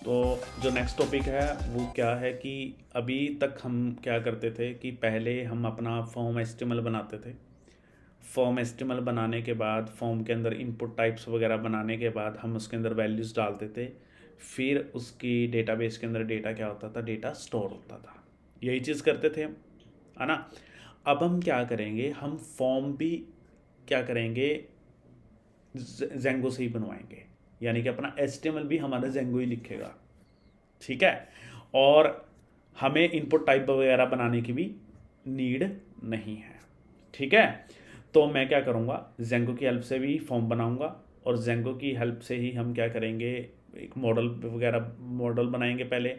तो जो next topic है वो क्या है कि अभी तक हम क्या करते थे कि पहले हम अपना फॉर्म एचटीएमएल बनाते थे। फॉर्म एचटीएमएल बनाने के बाद फॉर्म के अंदर इनपुट टाइप्स वगैरह बनाने के बाद हम उसके अंदर वैल्यूज़ डालते थे। फिर उसकी डेटाबेस के अंदर डेटा क्या होता था, डेटा स्टोर होता था। यही चीज़ करते थे हम, है ना। अब हम क्या करेंगे, हम फॉर्म भी क्या करेंगे, जेंगो से ही बनवाएंगे। यानी कि अपना एचटीएमएल भी हमारा जेंगो ही लिखेगा, ठीक है। और हमें इनपुट टाइप वगैरह बनाने की भी नीड नहीं है, ठीक है। तो मैं क्या करूँगा, जेंगो की हेल्प से भी फॉर्म बनाऊँगा और जेंगो की हेल्प से ही हम क्या करेंगे, एक मॉडल वगैरह मॉडल बनाएंगे पहले,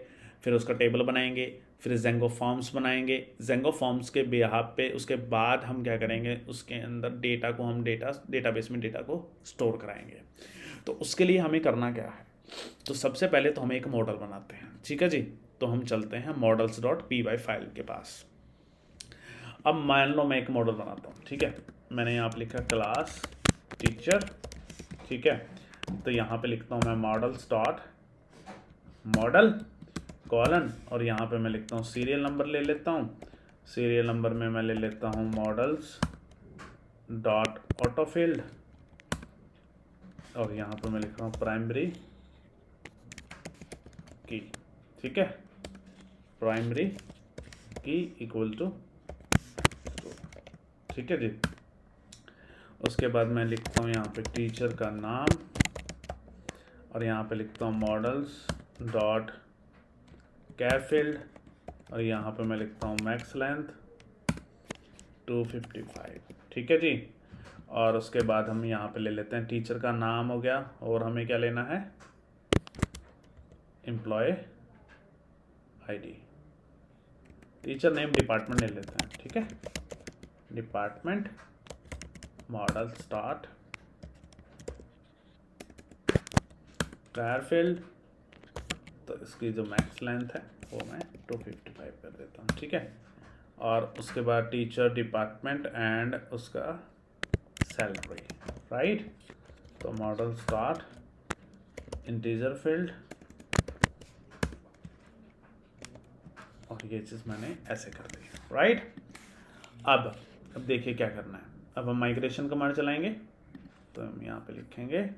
फिर उसका टेबल बनाएंगे, फिर जेंगो फॉर्म्स बनाएंगे। जेंगो फॉर्म्स के बिहाफ पे उसके बाद हम क्या करेंगे, उसके अंदर डेटा को हम डेटाबेस में डेटा को स्टोर कराएंगे। तो उसके लिए हमें करना क्या है, तो सबसे पहले तो हम एक मॉडल बनाते हैं, ठीक है जी। तो हम चलते हैं models.py फाइल के पास। अब मान लो मैं एक मॉडल बनाता हूँ, ठीक है। मैंने यहाँ पे लिखा क्लास टीचर, ठीक है। तो यहाँ पे लिखता हूँ मैं मॉडल्स डॉट मॉडल कॉलन, और यहाँ पे मैं लिखता हूँ सीरियल नंबर ले लेता हूँ। सीरियल नंबर में मैं ले लेता हूँ मॉडल्स डॉट ऑटोफिल्ड, और यहाँ पे मैं लिख रहा हूँ प्राइमरी की, ठीक है। प्राइमरी की इक्वल टू, ठीक है जी। उसके बाद मैं लिखता हूँ यहाँ पे टीचर का नाम, और यहाँ पे लिखता हूँ मॉडल्स डॉट कैफील्ड, और यहाँ पे मैं लिखता हूँ मैक्स लेंथ 255, ठीक है जी। और उसके बाद हम यहाँ पे ले लेते हैं टीचर का नाम हो गया, और हमें क्या लेना है, employee ID. Teacher name department ले लेते हैं, ठीक है। डिपार्टमेंट मॉडल स्टार्ट कैरफील्ड, तो इसकी जो मैक्स लेंथ है वो मैं 255 कर देता हूँ, ठीक है। और उसके बाद टीचर डिपार्टमेंट एंड उसका सैलरी, राइट। तो मॉडल स्टार्ट इंटीजर फील्ड, और ये चीज़ मैंने ऐसे कर दी, राइट। अब देखिए क्या करना है। अब हम माइग्रेशन कमांड चलाएंगे, तो हम यहाँ पे लिखेंगे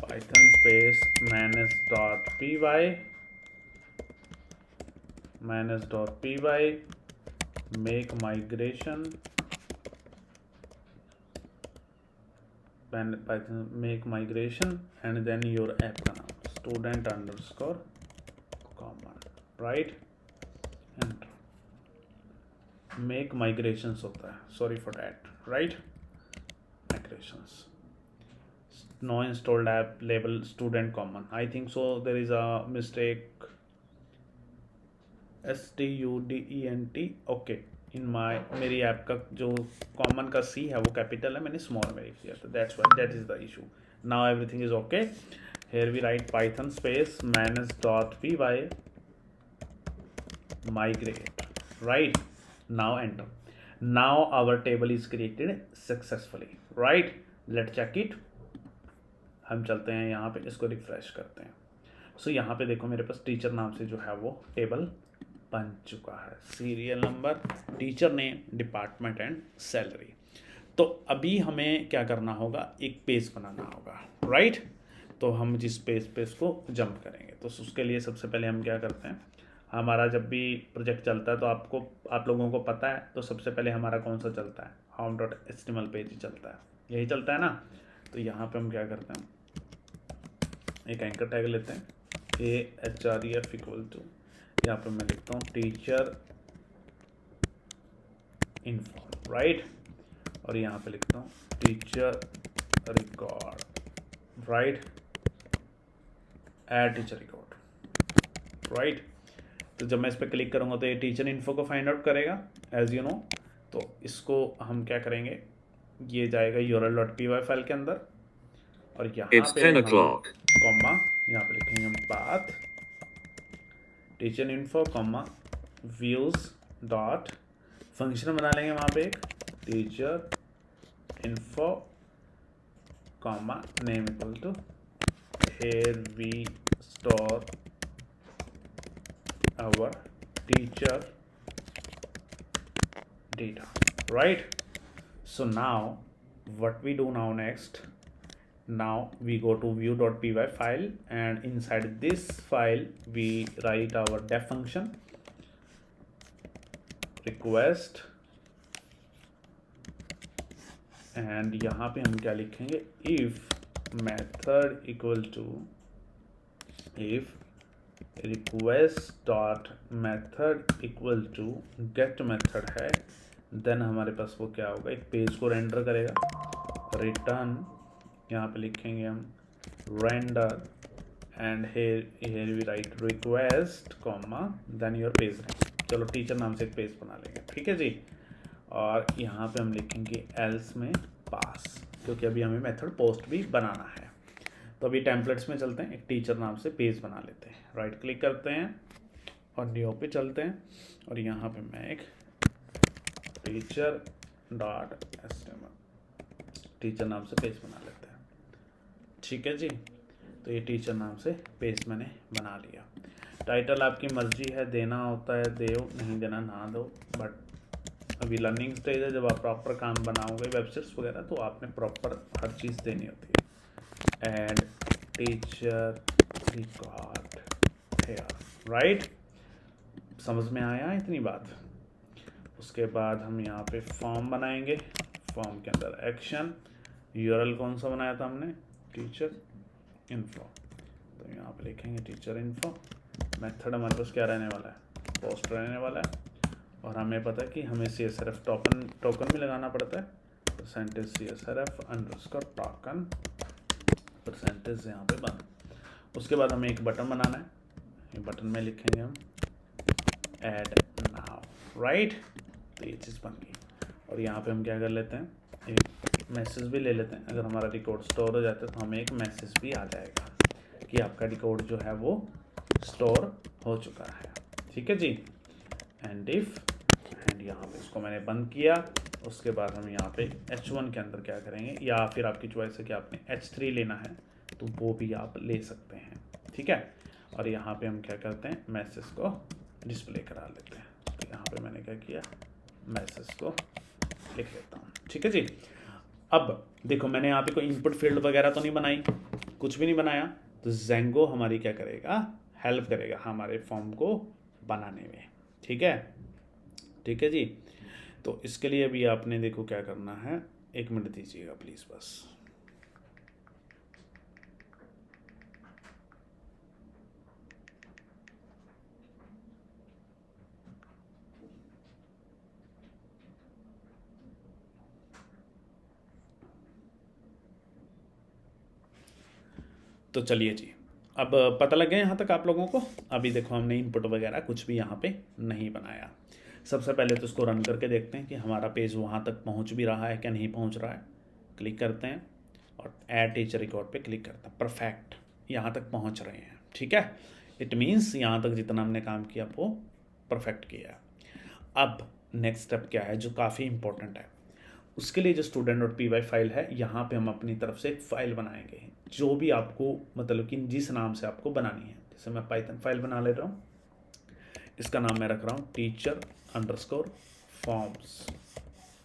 python space manage.py make migration, python make migration, and then your app का नाम student underscore common, right, and make migrations होता है, sorry for that, right, migrations. No installed app label student common, I think so there is a mistake, student, okay. In my मेरी app का जो common का सी है वो capital है, मैंने स्मॉल में लिख दिया, तो that's why that is the issue. Now everything is okay. Here we write Python space manage.py migrate, right। now enter, now our table is created successfully, right। let's check it। हम चलते हैं यहाँ पे, इसको रिफ्रेश करते हैं। सो यहाँ पे देखो मेरे पास टीचर नाम से जो है वो टेबल बन चुका है, serial number, teacher name, department and salary. तो अभी हमें क्या करना होगा, एक पेज बनाना होगा, राइट। तो हम जिस पेज पे इसको जंप करेंगे, तो उसके लिए सबसे पहले हम क्या करते हैं, हमारा जब भी प्रोजेक्ट चलता है तो आप लोगों को पता है, तो सबसे पहले हमारा कौन सा चलता है, home.html पेज ही चलता है, यही चलता है ना। तो यहाँ पे हम क्या करते हैं, एक एंकर टैग लेते हैं, ahref इक्वल टू, यहाँ पे मैं लिखता हूँ टीचर इन्फो, राइट। और यहाँ पे लिखता हूँ teacher record, right, add teacher record, right. तो जब मैं इस पर क्लिक करूँगा तो ये टीचर इन्फो को फाइंड आउट करेगा, एज यू नो। तो इसको हम क्या करेंगे, ये जाएगा url.py फाइल के अंदर, और यहाँ पे हम कॉमा, यहाँ पे लिखेंगे हम path teacher info comma views dot, function बना लेंगे वहाँ पे एक teacher info comma name equal to here we store our teacher data, right? So now what we do now next, now we go to view.py file, and inside this file we write our def function request, and यहाँ पे हम क्या लिखेंगे, if method equal to, if request dot method equal to get method है, then हमारे पास वो क्या होगा, एक पेज को रेंडर करेगा, रिटर्न यहाँ पे लिखेंगे हम render, and here we write request comma then your page. चलो टीचर नाम से एक पेज बना लेंगे, ठीक है जी। और यहाँ पे हम लिखेंगे एल्स में पास, क्योंकि अभी हमें मेथड पोस्ट भी बनाना है। तो अभी टेम्पलेट्स में चलते हैं, एक टीचर नाम से पेज बना लेते हैं, राइट क्लिक करते हैं और न्यू पे चलते हैं, और यहाँ पे मैं एक टीचर डॉट एचटीएमएल टीचर नाम से पेज बना लेते हैं, ठीक है जी। तो ये टीचर नाम से पेज मैंने बना लिया। टाइटल आपकी मर्जी है, देना होता है दो, नहीं देना ना दो, बट अभी लर्निंग स्टेज है, जब आप प्रॉपर काम बनाओगे वेबसाइट्स वगैरह तो आपने प्रॉपर हर चीज़ देनी होती है। Add teacher record here, right, समझ में आया इतनी बात। उसके बाद हम यहाँ पे फॉर्म बनाएंगे, फॉर्म के अंदर एक्शन, यूआरएल कौन सा बनाया था हमने, टीचर इन्फो, तो यहाँ पे लिखेंगे टीचर इन्फो। मेथड हमारे पास क्या रहने वाला है, पोस्ट रहने वाला है, और हमें पता है कि हमें CSRF टोकन भी लगाना पड़ता है, percentage CSRF underscore token percentage यहाँ पे बन। उसके बाद हमें एक बटन बनाना है, ये बटन में लिखेंगे हम ऐड नाउ, राइट, तो ये चीज़ बन गई। और यहाँ पे हम क्या कर लेते हैं, एक मैसेज भी ले लेते हैं, अगर हमारा रिकॉर्ड स्टोर हो जाता है तो हमें एक मैसेज भी आ जाएगा कि आपका रिकॉर्ड जो है वो स्टोर हो चुका है, ठीक है जी। एंड इफ, एंड यहाँ पे इसको मैंने बंद किया। उसके बाद हम यहाँ पे H1 के अंदर क्या करेंगे, या फिर आपकी चॉइस है कि आपने H3 लेना है तो वो भी आप ले सकते हैं, ठीक है। और यहाँ पे हम क्या करते हैं, मैसेज को डिस्प्ले करा लेते हैं। तो यहाँ पे मैंने क्या किया, मैसेज को लिख लेता हूँ, ठीक है जी। अब देखो मैंने यहाँ पे कोई इनपुट फील्ड वगैरह तो नहीं बनाई, कुछ भी नहीं बनाया, तो Django हमारी क्या करेगा, हेल्प करेगा हमारे फॉर्म को बनाने में, ठीक है, ठीक है जी। तो इसके लिए भी आपने देखो क्या करना है, 1 मिनट दीजिएगा प्लीज़ बस। तो चलिए जी, अब पता लग गया यहाँ तक आप लोगों को। अभी देखो हमने इनपुट वगैरह कुछ भी यहाँ पे नहीं बनाया। सबसे पहले तो इसको रन करके देखते हैं कि हमारा पेज वहाँ तक पहुँच भी रहा है क्या नहीं पहुँच रहा है। क्लिक करते हैं और ऐड टीचर रिकॉर्ड पे क्लिक करते हैं, परफेक्ट, यहाँ तक पहुँच रहे हैं, ठीक है। इट मीन्स यहाँ तक जितना हमने काम किया वो परफेक्ट किया। अब नेक्स्ट स्टेप क्या है जो काफ़ी इंपॉर्टेंट है, उसके लिए जो student.py फाइल है, यहाँ पे हम अपनी तरफ से एक फ़ाइल बनाएंगे जो भी आपको मतलब कि जिस नाम से आपको बनानी है। जैसे मैं पाइथन फाइल बना ले रहा हूँ, इसका नाम मैं रख रहा हूँ teacher_forms,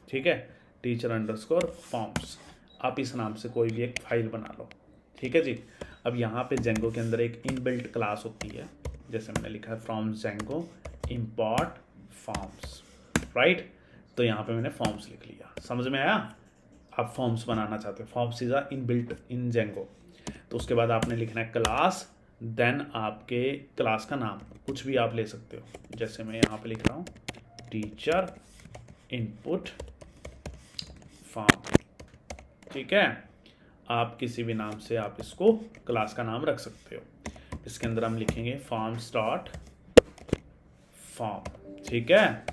ठीक है, teacher_forms। आप इस नाम से कोई भी एक फाइल बना लो, ठीक है जी। अब यहाँ पे Django के अंदर एक इनबिल्ट क्लास होती है, जैसे मैंने लिखा है from Django import forms, right. तो यहाँ पे मैंने फॉर्म्स लिख लिया, समझ में आया। आप फॉर्म्स बनाना चाहते हो, forms is inbuilt in Django। तो उसके बाद आपने लिखना है क्लास, देन आपके क्लास का नाम कुछ भी आप ले सकते हो। जैसे मैं यहाँ पे लिख रहा हूँ टीचर इनपुट फॉर्म, ठीक है। आप किसी भी नाम से आप इसको क्लास का नाम रख सकते हो। इसके अंदर हम लिखेंगे फॉर्म्स डॉट फॉर्म, ठीक है,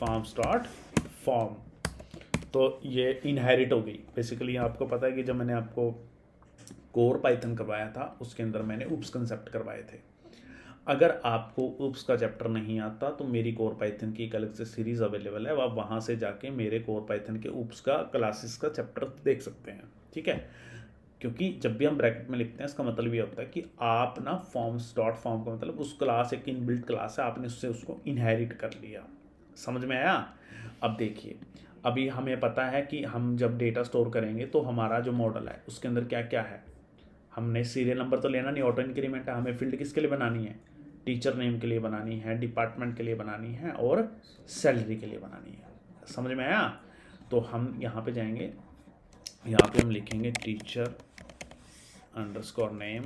फॉर्म्स डॉट फॉर्म। तो ये इनहेरिट हो गई बेसिकली। आपको पता है कि जब मैंने आपको कोर पाइथन करवाया था उसके अंदर मैंने ऊप्स कंसेप्ट करवाए थे। अगर आपको ऊप्स का चैप्टर नहीं आता तो मेरी कोर पाइथन की एक अलग से सीरीज़ अवेलेबल है, आप वहाँ से जाके मेरे कोर पाइथन के ऊप्स का क्लासेस का चैप्टर देख सकते हैं, ठीक है। क्योंकि जब भी हम ब्रैकेट में लिखते हैं इसका मतलब ये होता है कि आप ना फॉर्म्स डॉट फॉर्म का मतलब उस क्लास एक इनबिल्ट क्लास है, आपने उससे उसको इनहेरिट कर लिया। समझ में आया? अब देखिए, अभी हमें पता है कि हम जब डेटा स्टोर करेंगे तो हमारा जो मॉडल है उसके अंदर क्या क्या है। हमने सीरियल नंबर तो लेना नहीं, ऑटो इंक्रीमेंट है। हमें फील्ड किसके लिए बनानी है? टीचर नेम के लिए बनानी है, डिपार्टमेंट के लिए बनानी है और सैलरी के लिए बनानी है। समझ में आया? तो हम यहाँ पे जाएंगे, यहाँ पे हम लिखेंगे teacher underscore name,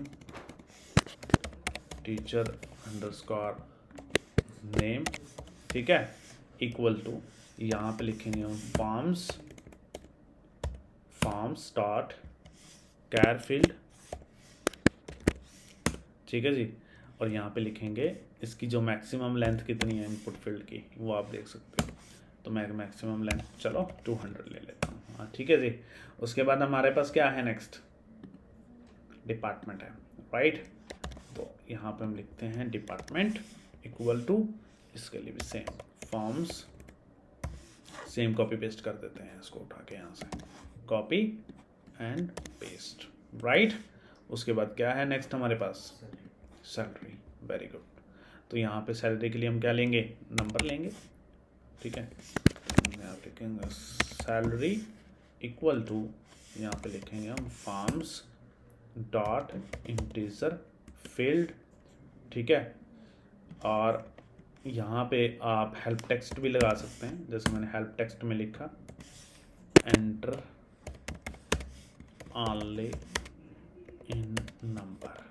teacher underscore name, ठीक है, इक्वल टू यहाँ पे लिखेंगे हम फॉर्म्स डॉट कैर फील्ड, ठीक है जी। और यहाँ पे लिखेंगे इसकी जो मैक्सिमम लेंथ कितनी है इनपुट फील्ड की, वो आप देख सकते हो। तो मैं मैक्सिमम लेंथ चलो 200 ले लेता हूँ, हाँ ठीक है जी। उसके बाद हमारे पास क्या है, नेक्स्ट डिपार्टमेंट है, राइट। तो यहाँ पे हम लिखते हैं डिपार्टमेंट इक्वल टू, इसके लिए भी same forms, same copy paste कर देते हैं इसको उठा के यहाँ से, कॉपी एंड पेस्ट, राइट। उसके बाद क्या है नेक्स्ट हमारे पास, सैलरी, वेरी गुड। तो यहाँ पे सैलरी के लिए हम क्या लेंगे, नंबर लेंगे, ठीक है। यहाँ लिखेंगे सैलरी इक्वल टू, यहाँ पे लिखेंगे हम फॉर्म्स डॉट इंटीजर फील्ड, ठीक है। और यहाँ पे आप हेल्प टेक्स्ट भी लगा सकते हैं, जैसे मैंने हेल्प टेक्स्ट में लिखा एंटर ओनली इन नंबर,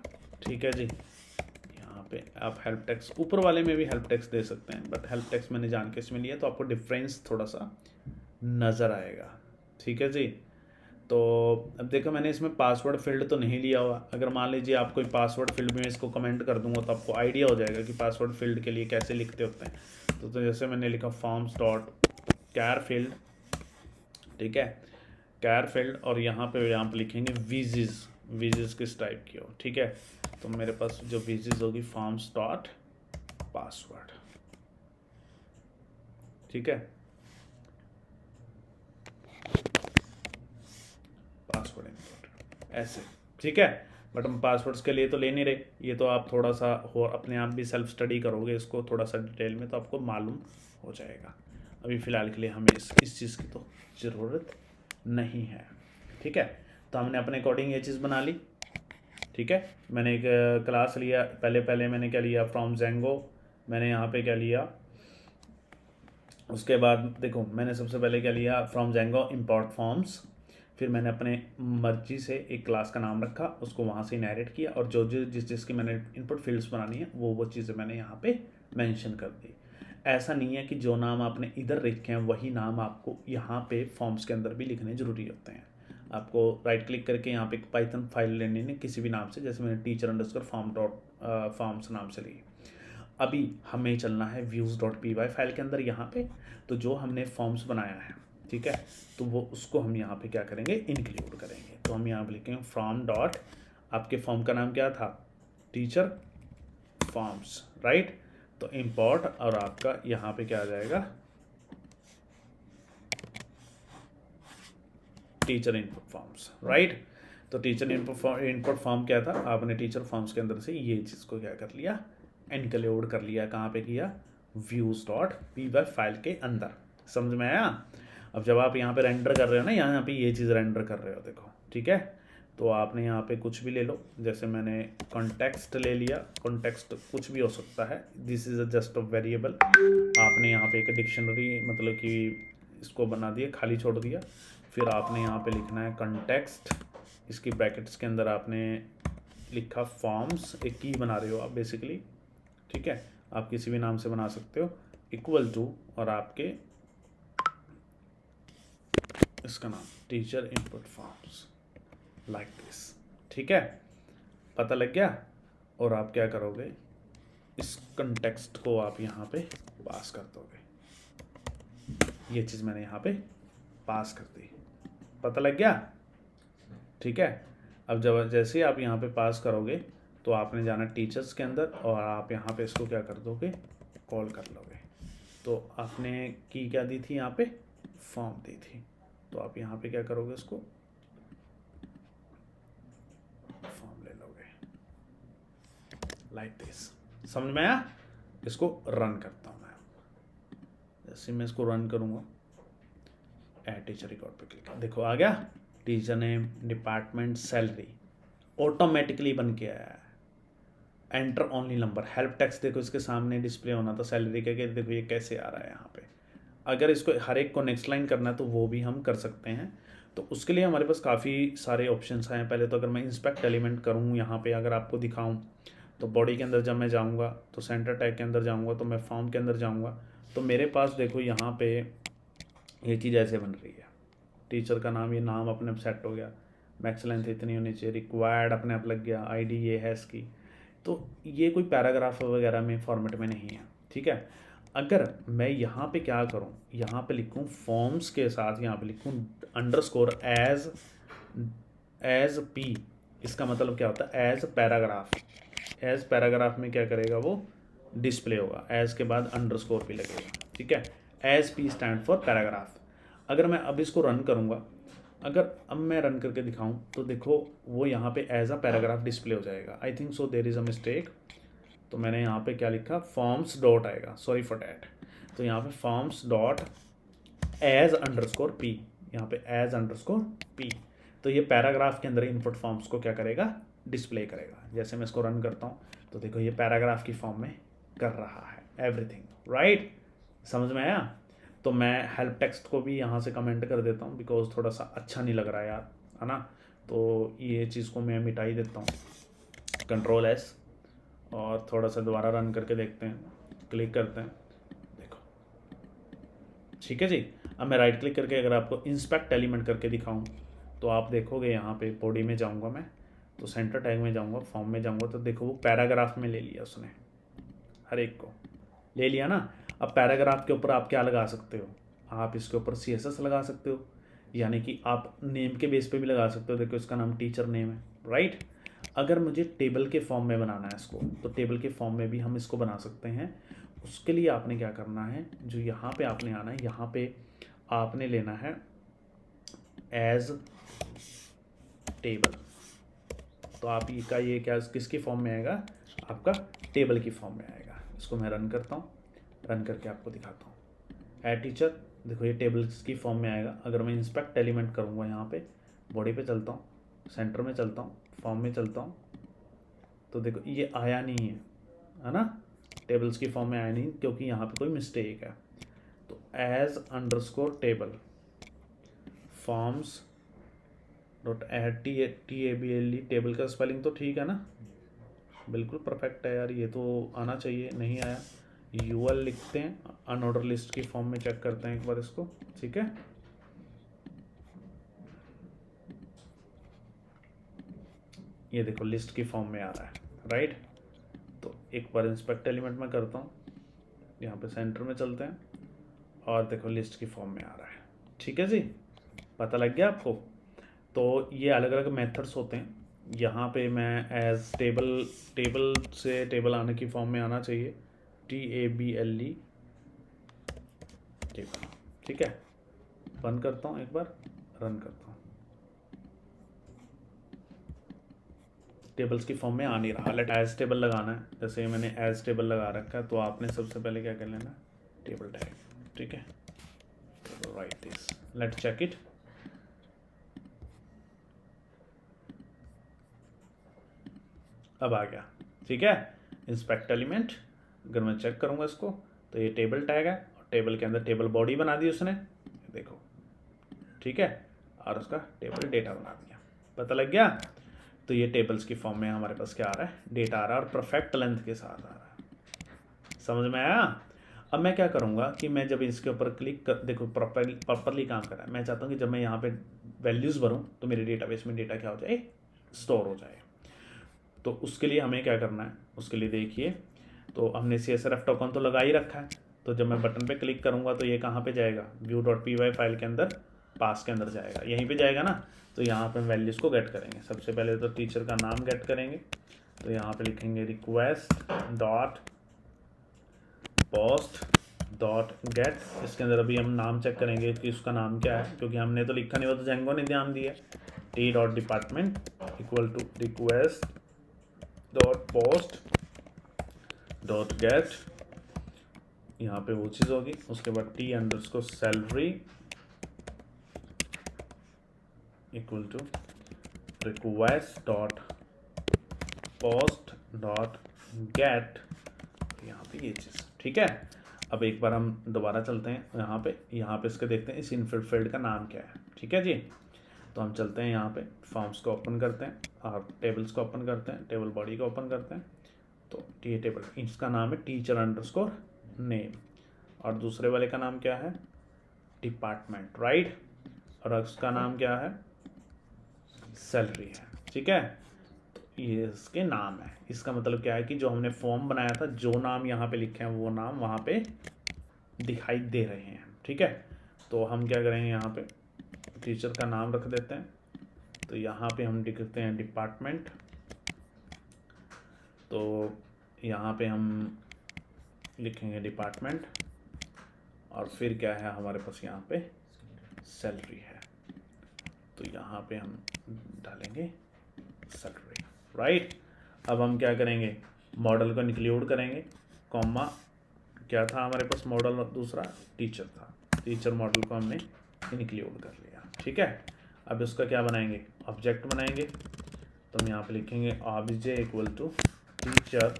ठीक है जी। यहाँ पे आप हेल्प टेक्स्ट ऊपर वाले में भी हेल्प टेक्स्ट दे सकते हैं, बट हेल्प टेक्स्ट मैंने जान के इसमें लिया तो आपको डिफरेंस थोड़ा सा नज़र आएगा, ठीक है जी। तो अब देखो मैंने इसमें पासवर्ड फील्ड तो नहीं लिया हुआ। अगर मान लीजिए आप कोई पासवर्ड फील्ड में इसको कमेंट कर दूंगा तो आपको आइडिया हो जाएगा कि पासवर्ड फील्ड के लिए कैसे लिखते होते हैं। तो जैसे मैंने लिखा फॉर्म्स डॉट कैर फील्ड, ठीक है, कैर फील्ड, और यहाँ पे लिखेंगे वीजिज किस टाइप की हो, ठीक है। तो मेरे पास जो वीजिज होगी फॉर्म्स डॉट पासवर्ड, ठीक है, पासवर्ड इनपुट ऐसे, ठीक है। बट हम पासवर्ड्स के लिए तो ले नहीं रहे, ये तो आप थोड़ा सा हो अपने आप भी सेल्फ स्टडी करोगे इसको थोड़ा सा डिटेल में तो आपको मालूम हो जाएगा। अभी फ़िलहाल के लिए हमें इस चीज़ की तो ज़रूरत नहीं है, ठीक है। तो हमने अपने अकॉर्डिंग ये चीज़ बना ली, ठीक है। मैंने एक क्लास लिया, पहले मैंने क्या लिया, फ्रॉम जेंगो, मैंने यहाँ पे क्या लिया, उसके बाद देखो मैंने सबसे पहले क्या लिया, फ्रॉम जेंगो इम्पोर्ट फॉर्म्स, फिर मैंने अपने मर्जी से एक क्लास का नाम रखा, उसको वहाँ से इनहेरिट किया, और जो जिसकी मैंने इनपुट फील्ड्स बनानी है वो चीज़ें मैंने यहाँ पे मेंशन कर दी। ऐसा नहीं है कि जो नाम आपने इधर लिखे हैं वही नाम आपको यहाँ पे फॉर्म्स के अंदर भी लिखने ज़रूरी होते हैं। आपको राइट क्लिक करके यहाँ पे एक पाइथन फाइल लेनी है किसी भी नाम से, जैसे मैंने टीचर अंडरस्कोर फॉर्म्स नाम से ली। अभी हमें चलना है views.py फाइल के अंदर यहाँ पे, तो जो हमने फॉर्म्स बनाया है, ठीक है, तो वो उसको हम यहाँ पे क्या करेंगे, इंक्लूड करेंगे। तो हम यहाँ पे लिखेंगे फ्रॉम डॉट, आपके फॉर्म का नाम क्या था, टीचर फॉर्म्स, राइट। तो इंपोर्ट, और आपका यहाँ पे क्या आ जाएगा, टीचर इनपुट फॉर्म्स, राइट। तो टीचर इनपुट फॉर्म क्या था, आपने टीचर फॉर्म्स के अंदर से ये चीज़ को क्या कर लिया, इनक्लूड कर लिया। कहाँ पे किया, views.py फाइल के अंदर। समझ में आया? अब जब आप यहाँ पे रेंडर कर रहे हो ना, यहाँ पे ये चीज़ रेंडर कर रहे हो, देखो, ठीक है। तो आपने यहाँ पे कुछ भी ले लो, जैसे मैंने कॉन्टेक्स्ट ले लिया, कॉन्टेक्स्ट कुछ भी हो सकता है, this is just a variable. आपने यहाँ पे एक डिक्शनरी मतलब कि इसको बना दिया, खाली छोड़ दिया। फिर आपने यहाँ पे लिखना है कॉन्टेक्स्ट, इसकी ब्रैकेट्स के अंदर आपने लिखा फॉर्म्स, एक की बना रहे हो आप बेसिकली, ठीक है, आप किसी भी नाम से बना सकते हो, इक्वल टू, और आपके इसका नाम teacher input forms, like this, ठीक है, पता लग गया। और आप क्या करोगे, इस कंटेक्स्ट को आप यहाँ पे पास कर दोगे, ये चीज़ मैंने यहाँ पे पास कर दी, पता लग गया, ठीक है। अब जब जैसे आप यहाँ पे पास करोगे तो आपने जाना टीचर्स के अंदर, और आप यहाँ पे इसको क्या कर दोगे, कॉल कर लोगे। तो आपने की क्या दी थी, यहाँ पे फॉर्म दी थी, तो आप यहाँ पे क्या करोगे, इसको लाइक दिस। समझ में आया? इसको रन करता हूँ मैं। जैसे मैं इसको रन करूँगा, ऐड टीचर रिकॉर्ड पे क्लिक, देखो आ गया teacher name, department, salary automatically बन के आया है। Enter only number, help text देखो इसके सामने डिस्प्ले होना था सैलरी का, देखो ये कैसे आ रहा है यहाँ पे। अगर इसको हर एक को नेक्स्ट लाइन करना है तो वो भी हम कर सकते हैं। तो उसके लिए हमारे पास काफ़ी सारे ऑप्शंस हैं। पहले तो अगर मैं इंस्पेक्ट एलिमेंट करूँ यहाँ पे, अगर आपको दिखाऊँ तो बॉडी के अंदर जब मैं जाऊँगा तो सेंटर टैग के अंदर जाऊँगा, तो मैं फॉर्म के अंदर जाऊँगा तो मेरे पास देखो यहाँ पे ये चीज़ ऐसे बन रही है। टीचर का नाम, ये नाम अपने आप सेट हो गया, मैक्स लेंथ इतनी होनी चाहिए, रिक्वायर्ड अपने आप लग गया, आईडी ये है इसकी। तो ये कोई पैराग्राफ वगैरह में फॉर्मेट में नहीं है, ठीक है। अगर मैं यहाँ पे क्या करूँ, यहाँ पे लिखूँ फॉर्म्स के साथ, यहाँ पे लिखूँ अंडरस्कोर एज पी, इसका मतलब क्या होता है एज पैराग्राफ। एज पैराग्राफ में क्या करेगा वो डिस्प्ले होगा, एज के बाद अंडरस्कोर भी लगेगा, ठीक है। As P stand for paragraph. अगर मैं अब इसको रन करूँगा, अगर अब मैं रन करके दिखाऊं तो देखो वो यहाँ पे एज अ पैराग्राफ डिस्प्ले हो जाएगा। I think so there is a mistake, तो मैंने यहाँ पे क्या लिखा, फॉर्म्स डॉट आएगा, सॉरी फॉर डैट। तो यहाँ पे forms dot as underscore P, यहाँ पे एज अंडरस्कोर पी। तो ये पैराग्राफ के अंदर इनपुट फॉर्म्स को क्या करेगा, डिस्प्ले करेगा। जैसे मैं इसको रन करता हूँ तो देखो ये पैराग्राफ की फॉर्म में कर रहा है एवरीथिंग, राइट। समझ में आया? तो मैं हेल्प टेक्स्ट को भी यहाँ से कमेंट कर देता हूँ, बिकॉज थोड़ा सा अच्छा नहीं लग रहा है यार, है ना। तो ये चीज़ को मैं मिटा ही देता हूँ, कंट्रोल एस, और थोड़ा सा दोबारा रन करके देखते हैं, क्लिक करते हैं, देखो ठीक है जी। अब मैं राइट क्लिक करके अगर आपको इंस्पेक्ट एलिमेंट करके दिखाऊँ तो आप देखोगे यहाँ पे बॉडी में जाऊँगा मैं, तो सेंटर टैग में जाऊँगा, फॉर्म में जाऊँगा, तो देखो वो पैराग्राफ में ले लिया उसने, हर एक को ले लिया ना। अब पैराग्राफ के ऊपर आप क्या लगा सकते हो, आप इसके ऊपर CSS लगा सकते हो, यानी कि आप नेम के बेस पे भी लगा सकते हो। देखो इसका नाम टीचर नेम है, राइट। अगर मुझे टेबल के फॉर्म में बनाना है इसको, तो टेबल के फॉर्म में भी हम इसको बना सकते हैं। उसके लिए आपने क्या करना है, जो यहाँ पे आपने आना है, यहाँ पे आपने लेना है एज टेबल। तो आप ये क्या किसकी फॉर्म में आएगा, आपका टेबल की फॉर्म में आएगा। इसको मैं रन करता हूँ, रन करके आपको दिखाता हूँ। ऐड टीचर, देखो ये टेबल्स की फॉर्म में आएगा। अगर मैं इंस्पेक्ट एलिमेंट करूँगा, यहाँ पे बॉडी पे चलता हूँ, सेंटर में चलता हूँ, फॉर्म में चलता हूँ, तो देखो ये आया नहीं है ना, टेबल्स की फॉर्म में आया नहीं, क्योंकि यहाँ पे कोई मिस्टेक है। तो as underscore table forms dot add TABLE, table का स्पेलिंग तो ठीक है ना, बिल्कुल परफेक्ट है यार, ये तो आना चाहिए, नहीं आया। UL लिखते हैं, अनऑर्डर लिस्ट की फॉर्म में चेक करते हैं एक बार इसको, ठीक है। ये देखो लिस्ट की फॉर्म में आ रहा है, राइट। तो एक बार इंस्पेक्ट एलिमेंट में करता हूँ, यहाँ पे सेंटर में चलते हैं, और देखो लिस्ट की फॉर्म में आ रहा है, ठीक है जी। पता लग गया आपको? तो ये अलग अलग मेथड्स होते हैं। यहाँ पे मैं एज टेबल से टेबल आने की फॉर्म में आना चाहिए, TABLE टेबल, ठीक है। बंद करता हूँ, एक बार रन करता हूँ, टेबल्स की फॉर्म में आ नहीं रहा। लेट एज टेबल लगाना है, जैसे मैंने एज टेबल लगा रखा है, तो आपने सबसे पहले क्या कर लेना, टेबल टैग, ठीक है। Right this, let check it. अब आ गया, ठीक है। इंस्पेक्ट एलिमेंट, अगर मैं चेक करूँगा इसको तो ये टेबल टैग है, और टेबल के अंदर टेबल बॉडी बना दी उसने, देखो ठीक है, और उसका टेबल डेटा बना दिया। पता लग गया? तो ये टेबल्स की फॉर्म में हमारे पास क्या आ रहा है, डेटा आ रहा है, और परफेक्ट लेंथ के साथ आ रहा है। समझ में आया? अब मैं क्या करूँगा कि मैं जब इसके ऊपर क्लिक कर, देखो प्रॉपरली काम कर रहा है। मैं चाहता हूँ कि जब मैं यहाँ पे वैल्यूज़ भरूँ तो मेरे डेटाबेस में डेटा क्या हो जाए, स्टोर हो जाए। तो उसके लिए हमें क्या करना है, उसके लिए देखिए, तो हमने CSRF टोकन तो लगा ही रखा है। तो जब मैं बटन पे क्लिक करूँगा तो ये कहाँ पे जाएगा, view.py फाइल के अंदर, पास के अंदर जाएगा, यहीं पे जाएगा ना। तो यहाँ पे वैल्यूज़ को गेट करेंगे। सबसे पहले तो टीचर का नाम गेट करेंगे, तो यहाँ पे लिखेंगे request dot post dot gate. इसके अंदर अभी हम नाम चेक करेंगे कि उसका नाम क्या है, क्योंकि हमने तो लिखा नहीं, वो तो जेंगो ने ध्यान दिया। T.department equal to request dot post dot get, यहाँ पे वो चीज़ होगी। उसके बाद T underscore salary equal to request dot post dot get, यहाँ पे ये चीज़, ठीक है। अब एक बार हम दोबारा चलते हैं यहाँ पे इसके देखते हैं इस इनफिल फील्ड का नाम क्या है, ठीक है जी। तो हम चलते हैं यहाँ पे फॉर्म्स को ओपन करते हैं और टेबल्स को ओपन करते हैं, टेबल बॉडी को ओपन करते हैं। तो ये टेबल, इसका नाम है टीचर अंडरस्कोर नेम, और दूसरे वाले का नाम क्या है, डिपार्टमेंट, राइट। और उसका नाम क्या है, सैलरी है, ठीक है। तो ये इसके नाम है। इसका मतलब क्या है कि जो हमने फॉर्म बनाया था, जो नाम यहाँ पे लिखे हैं वो नाम वहाँ पे दिखाई दे रहे हैं, ठीक है। तो हम क्या करेंगे, यहाँ पे टीचर का नाम रख देते हैं। तो यहाँ पे हम लिखते हैं डिपार्टमेंट। तो यहाँ पे हम लिखेंगे डिपार्टमेंट, और फिर क्या है हमारे पास यहाँ पे सैलरी है। तो यहाँ पे हम डालेंगे सैलरी, राइट। अब हम क्या करेंगे, मॉडल को इंक्लूड करेंगे, कॉमा क्या था हमारे पास मॉडल, दूसरा टीचर था, टीचर मॉडल को हमने इंक्लूड कर लिया, ठीक है। अब इसका क्या बनाएंगे, ऑब्जेक्ट बनाएंगे। तो हम यहाँ पे लिखेंगे ऑब्जेक्ट इक्वल टू टीचर,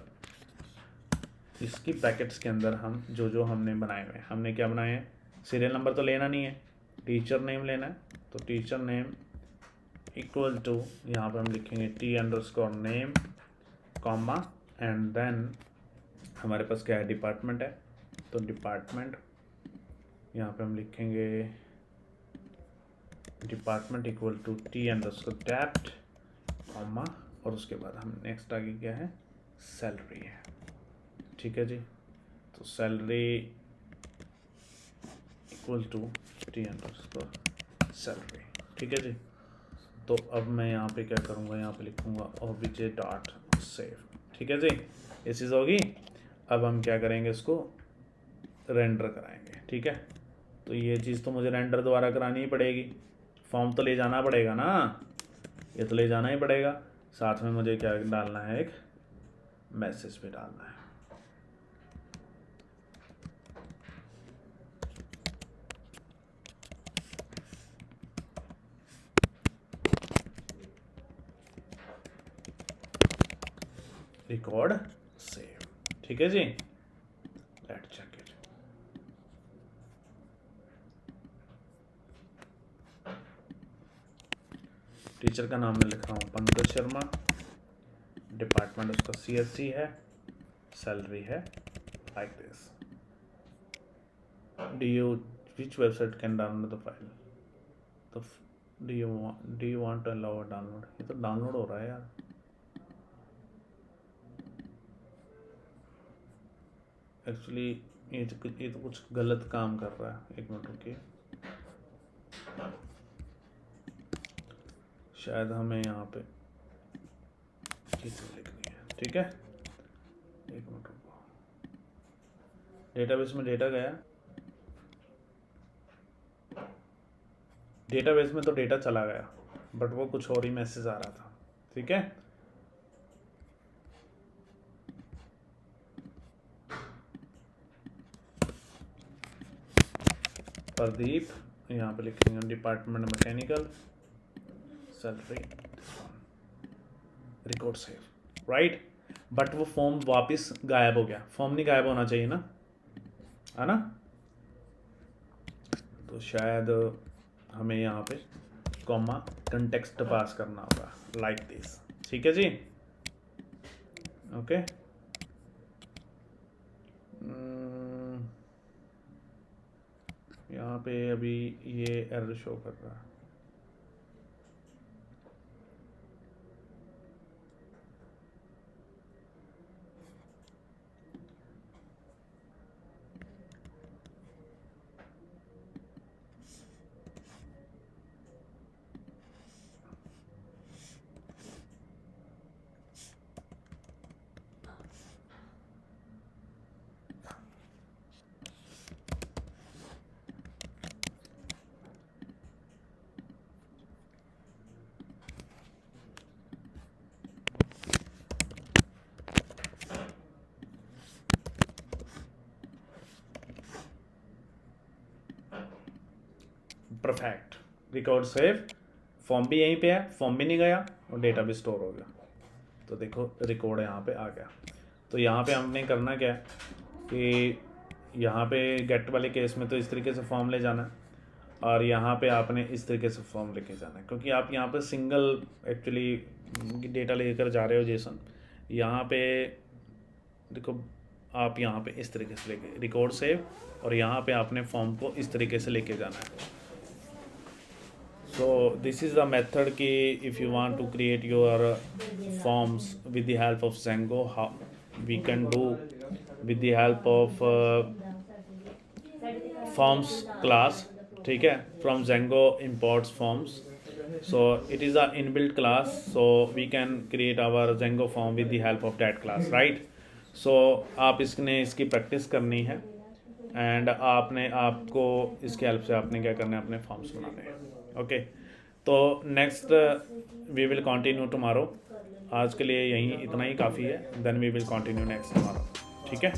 इसकी ब्रैकेट्स के अंदर हम जो हमने बनाए हुए हैं, हमने क्या बनाए हैं, सीरियल नंबर तो लेना नहीं है, टीचर नेम लेना है। तो टीचर नेम इक्वल टू, यहाँ पर हम लिखेंगे T underscore name comma, and then हमारे पास क्या है, डिपार्टमेंट है। तो डिपार्टमेंट, यहाँ पे हम लिखेंगे department equal to T underscore dept comma, और उसके बाद हम नेक्स्ट आगे क्या है, सैलरी है, ठीक है जी। तो salary equal to T underscore salary, ठीक है जी। तो अब मैं यहाँ पे क्या करूँगा, यहाँ पे लिखूँगा obj डॉट सेव, ठीक है जी, ये चीज़ होगी। अब हम क्या करेंगे, इसको रेंडर कराएंगे, ठीक है। तो ये चीज़ तो मुझे रेंडर दोबारा करानी ही पड़ेगी, फॉर्म तो ले जाना पड़ेगा ना, ये तो ले जाना ही पड़ेगा। साथ में मुझे क्या डालना है, एक मैसेज भी डालना है। रिकॉर्ड सेव, ठीक है जी। Let check it. टीचर का नाम मैं लिख रहा हूँ पंकज शर्मा, डिपार्टमेंट उसका CSC है, सैलरी है like this. which website can download the file? तो do you want to allow a download? ये तो डाउनलोड हो रहा है यार। एक्चुअली ये तो कुछ गलत काम कर रहा है, एक मिनट रुकिए। शायद हमें यहाँ पे चीज़ें लिखनी है, ठीक है, एक मिनट रुको। डेटाबेस में डेटा गया, डेटाबेस में तो डेटा चला गया, बट वो कुछ और ही मैसेज आ रहा था, ठीक है। प्रदीप, यहाँ पे लिखेंगे department mechanical, salary, record save, right. But वो फॉर्म वापस गायब हो गया, फॉर्म नहीं गायब होना चाहिए ना, है ना। तो शायद हमें यहाँ पे कॉमा कंटेक्स्ट पास करना होगा लाइक दिस, ठीक है जी, ओके। यहाँ पे अभी ये एरर शो कर रहा है। परफेक्ट, रिकॉर्ड सेव, फॉर्म भी यहीं पे है, फॉर्म भी नहीं गया और डेटा भी स्टोर हो गया। तो देखो रिकॉर्ड यहाँ पे आ गया। तो यहाँ पे हमने करना क्या है कि यहाँ पे गेट वाले केस में तो इस तरीके से फॉर्म ले जाना है और यहाँ पे आपने इस तरीके से फॉर्म लेके जाना है, क्योंकि आप यहाँ पे सिंगल एक्चुअली डेटा लेकर जा रहे हो जेसन। यहाँ पे देखो आप यहाँ पे इस तरीके से लेके रिकॉर्ड सेव और यहाँ पे आपने फॉर्म को इस तरीके से लेके जाना है। So this is the method कि if you want to create your forms with the help of Django, how we can do with the help of forms class, ठीक है, from Django imports forms. So it is a inbuilt class, so we can create our Django form with the help of that class, right? So आप इसकी practice करनी है and आपको इसके help से आपने क्या करना है, अपने फॉर्म्स बनाने हैं। ओके, तो next we will continue tomorrow. आज के लिए यहीं इतना ही काफ़ी है, then we will continue next tomorrow, ठीक है।